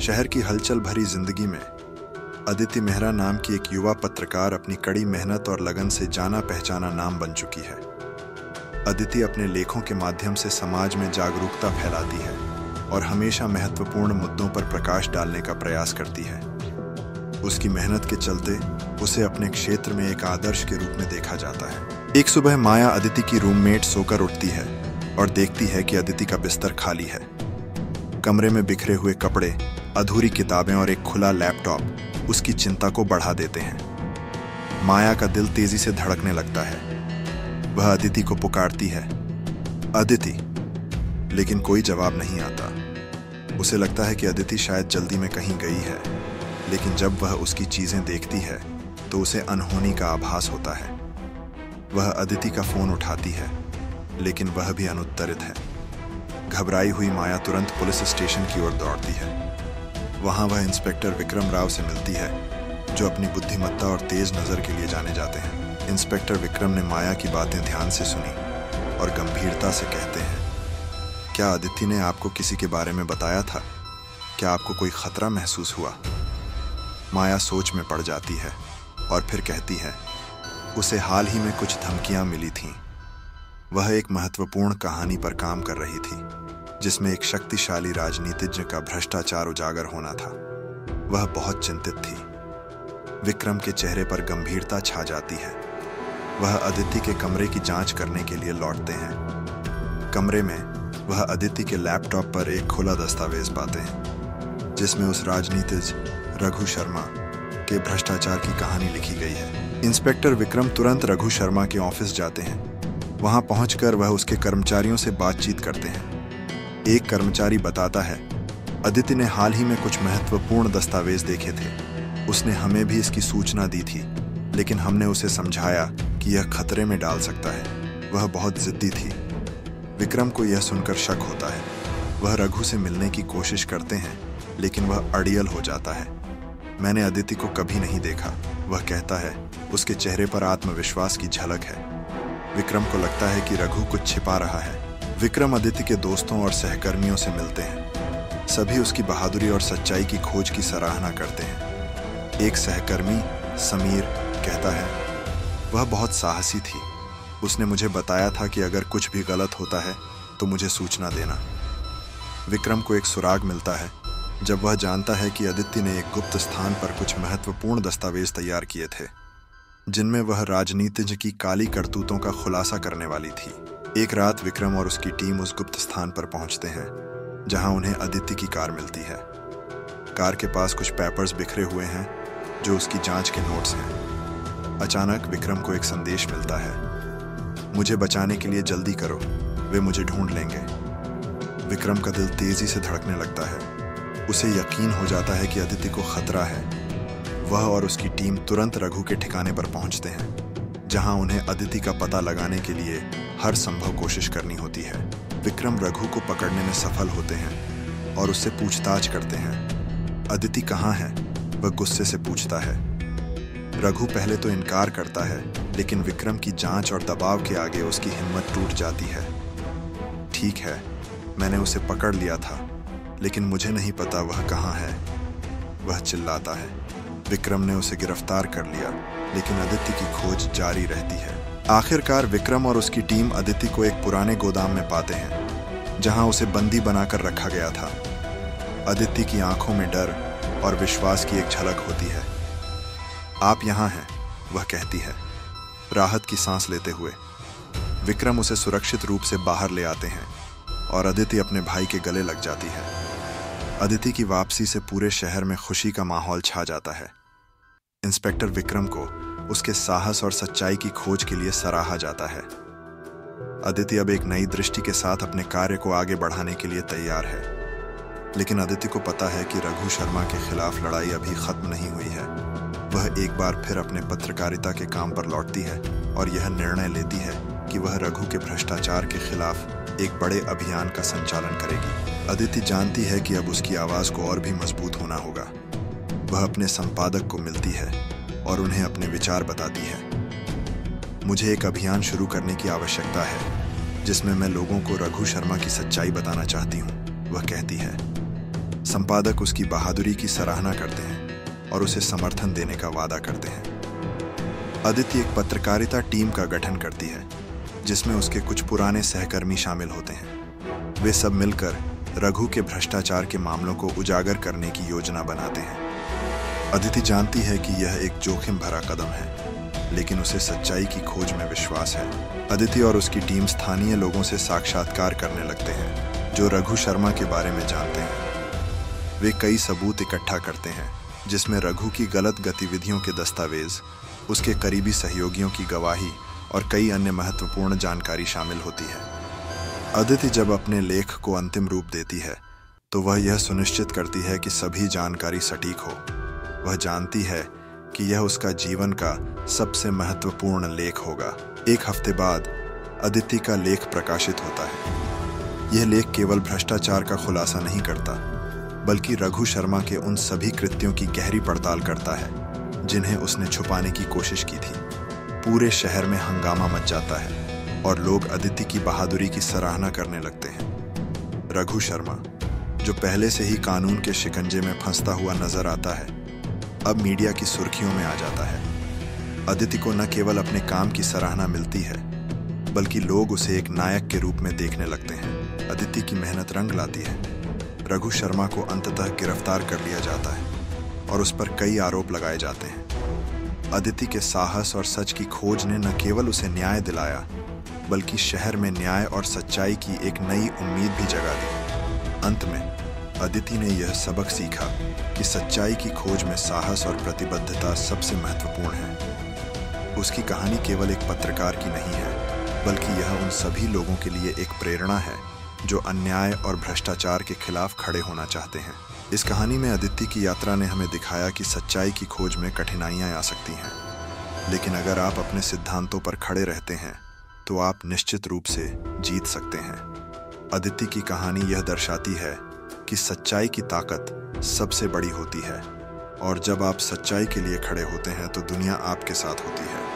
शहर की हलचल भरी जिंदगी में अदिति मेहरा नाम की एक युवा पत्रकार अपनी कड़ी मेहनत और लगन से जाना पहचाना नाम बन चुकी है। अदिति अपने लेखों के माध्यम से समाज में जागरूकता फैलाती है और हमेशा महत्वपूर्ण मुद्दों पर प्रकाश डालने का प्रयास करती है। उसकी मेहनत के चलते उसे अपने क्षेत्र में एक आदर्श के रूप में देखा जाता है। एक सुबह माया अदिति की रूममेट सोकर उठती है और देखती है कि अदिति का बिस्तर खाली है। कमरे में बिखरे हुए कपड़े, अधूरी किताबें और एक खुला लैपटॉप उसकी चिंता को बढ़ा देते हैं। माया का दिल तेजी से धड़कने लगता है। वह अदिति को पुकारती है, अदिति, लेकिन कोई जवाब नहीं आता। उसे लगता है कि अदिति शायद जल्दी में कहीं गई है, लेकिन जब वह उसकी चीजें देखती है तो उसे अनहोनी का आभास होता है। वह अदिति का फोन उठाती है, लेकिन वह भी अनुत्तरित है। घबराई हुई माया तुरंत पुलिस स्टेशन की ओर दौड़ती है। वहां वह इंस्पेक्टर विक्रम राव से मिलती है, जो अपनी बुद्धिमत्ता और तेज नजर के लिए जाने जाते हैं। इंस्पेक्टर विक्रम ने माया की बातें ध्यान से सुनी और गंभीरता से कहते हैं, क्या अदिति ने आपको किसी के बारे में बताया था? क्या आपको कोई खतरा महसूस हुआ? माया सोच में पड़ जाती है और फिर कहती है, उसे हाल ही में कुछ धमकियां मिली थीं। वह एक महत्वपूर्ण कहानी पर काम कर रही थी, जिसमें एक शक्तिशाली राजनीतिज्ञ का भ्रष्टाचार उजागर होना था। वह बहुत चिंतित थी। विक्रम के चेहरे पर गंभीरता छा जाती है। वह अदिति के कमरे की जांच करने के लिए लौटते हैं। कमरे में वह अदिति के लैपटॉप पर एक खुला दस्तावेज पाते हैं, जिसमें उस राजनीतिज्ञ रघु शर्मा के भ्रष्टाचार की कहानी लिखी गई है। इंस्पेक्टर विक्रम तुरंत रघु शर्मा के ऑफिस जाते हैं। वहां पहुंचकर वह उसके कर्मचारियों से बातचीत करते हैं। एक कर्मचारी बताता है, अदिति ने हाल ही में कुछ महत्वपूर्ण दस्तावेज देखे थे। उसने हमें भी इसकी सूचना दी थी, लेकिन हमने उसे समझाया कि यह खतरे में डाल सकता है। वह बहुत जिद्दी थी। विक्रम को यह सुनकर शक होता है। वह रघु से मिलने की कोशिश करते हैं, लेकिन वह अड़ियल हो जाता है। मैंने अदिति को कभी नहीं देखा, वह कहता है। उसके चेहरे पर आत्मविश्वास की झलक है। विक्रम को लगता है कि रघु कुछ छिपा रहा है। विक्रम अदिति के दोस्तों और सहकर्मियों से मिलते हैं। सभी उसकी बहादुरी और सच्चाई की खोज की सराहना करते हैं। एक सहकर्मी समीर कहता है, वह बहुत साहसी थी। उसने मुझे बताया था कि अगर कुछ भी गलत होता है तो मुझे सूचना देना। विक्रम को एक सुराग मिलता है जब वह जानता है कि अदिति ने एक गुप्त स्थान पर कुछ महत्वपूर्ण दस्तावेज तैयार किए थे, जिनमें वह राजनीतिज्ञ की काली करतूतों का खुलासा करने वाली थी। एक रात विक्रम और उसकी टीम उस गुप्त स्थान पर पहुंचते हैं, जहां उन्हें अदिति की कार मिलती है। कार के पास कुछ पेपर्स बिखरे हुए हैं, जो उसकी जांच के नोट्स हैं। अचानक विक्रम को एक संदेश मिलता है, मुझे बचाने के लिए जल्दी करो, वे मुझे ढूंढ लेंगे। विक्रम का दिल तेजी से धड़कने लगता है। उसे यकीन हो जाता है कि अदिति को खतरा है। वह और उसकी टीम तुरंत रघु के ठिकाने पर पहुंचते हैं, जहां उन्हें अदिति का पता लगाने के लिए हर संभव कोशिश करनी होती है। विक्रम रघु को पकड़ने में सफल होते हैं और उससे पूछताछ करते हैं, अदिति कहाँ है? वह गुस्से से पूछता है। रघु पहले तो इनकार करता है, लेकिन विक्रम की जांच और दबाव के आगे उसकी हिम्मत टूट जाती है। ठीक है, मैंने उसे पकड़ लिया था, लेकिन मुझे नहीं पता वह कहाँ है, वह चिल्लाता है। विक्रम ने उसे गिरफ्तार कर लिया, लेकिन अदिति की खोज जारी रहती है। आखिरकार विक्रम और उसकी टीम अदिति को एक पुराने गोदाम में पाते हैं, जहां उसे बंदी बनाकर रखा गया था। अदिति की आंखों में डर और विश्वास की एक झलक होती है। आप यहाँ हैं, वह कहती है, राहत की सांस लेते हुए। विक्रम उसे सुरक्षित रूप से बाहर ले आते हैं और अदिति अपने भाई के गले लग जाती है। अदिति की वापसी से पूरे शहर में खुशी का माहौल छा जाता है। इंस्पेक्टर विक्रम को उसके साहस और सच्चाई की खोज के लिए सराहा जाता है। अदिति अब एक नई दृष्टि के साथ अपने कार्य को आगे बढ़ाने के लिए तैयार है, लेकिन अदिति को पता है कि रघु शर्मा के खिलाफ लड़ाई अभी खत्म नहीं हुई है। वह एक बार फिर अपने पत्रकारिता के काम पर लौटती है और यह निर्णय लेती है कि वह रघु के भ्रष्टाचार के खिलाफ एक बड़े अभियान का संचालन करेगी। अदिति जानती है कि अब उसकी आवाज को और भी मजबूत होना होगा। वह अपने संपादक को मिलती है और उन्हें अपने विचार बताती है। मुझे एक अभियान शुरू करने की आवश्यकता है, जिसमें मैं लोगों को रघु शर्मा की सच्चाई बताना चाहती हूँ, वह कहती है। संपादक उसकी बहादुरी की सराहना करते हैं और उसे समर्थन देने का वादा करते हैं। अदिति एक पत्रकारिता टीम का गठन करती है जिसमें उसके कुछ पुराने सहकर्मी शामिल होते हैं। वे सब मिलकर रघु के भ्रष्टाचार के मामलों को उजागर करने की योजना बनाते हैं। अदिति जानती है कि यह एक जोखिम भरा कदम है, लेकिन उसे सच्चाई की खोज में विश्वास है। अदिति और उसकी टीम स्थानीय लोगों से साक्षात्कार करने लगते हैं जो रघु शर्मा के बारे में जानते हैं। वे कई सबूत इकट्ठा करते हैं जिसमें रघु की गलत गतिविधियों के दस्तावेज, उसके करीबी सहयोगियों की गवाही और कई अन्य महत्वपूर्ण जानकारी शामिल होती है। अदिति जब अपने लेख को अंतिम रूप देती है तो वह यह सुनिश्चित करती है कि सभी जानकारी सटीक हो। वह जानती है कि यह उसका जीवन का सबसे महत्वपूर्ण लेख होगा। एक हफ्ते बाद अदिति का लेख प्रकाशित होता है। यह लेख केवल भ्रष्टाचार का खुलासा नहीं करता, बल्कि रघु शर्मा के उन सभी कृत्यों की गहरी पड़ताल करता है जिन्हें उसने छुपाने की कोशिश की थी। पूरे शहर में हंगामा मच जाता है और लोग अदिति की बहादुरी की सराहना करने लगते हैं। रघु शर्मा, जो पहले से ही कानून के शिकंजे में फंसता हुआ नजर आता है, अब मीडिया की सुर्खियों में आ जाता है। अदिति को न केवल अपने काम की सराहना मिलती है, बल्कि लोग उसे एक नायक के रूप में देखने लगते हैं। अदिति की मेहनत रंग लाती है। रघु शर्मा को अंततः गिरफ्तार कर लिया जाता है और उस पर कई आरोप लगाए जाते हैं। अदिति के साहस और सच की खोज ने न केवल उसे न्याय दिलाया, बल्कि शहर में न्याय और सच्चाई की एक नई उम्मीद भी जगा दी। अंत में अदिति ने यह सबक सीखा कि सच्चाई की खोज में साहस और प्रतिबद्धता सबसे महत्वपूर्ण है। उसकी कहानी केवल एक पत्रकार की नहीं है, बल्कि यह उन सभी लोगों के लिए एक प्रेरणा है जो अन्याय और भ्रष्टाचार के खिलाफ खड़े होना चाहते हैं। इस कहानी में अदिति की यात्रा ने हमें दिखाया कि सच्चाई की खोज में कठिनाइयां आ सकती हैं, लेकिन अगर आप अपने सिद्धांतों पर खड़े रहते हैं तो आप निश्चित रूप से जीत सकते हैं। अदिति की कहानी यह दर्शाती है कि सच्चाई की ताकत सबसे बड़ी होती है और जब आप सच्चाई के लिए खड़े होते हैं तो दुनिया आपके साथ होती है।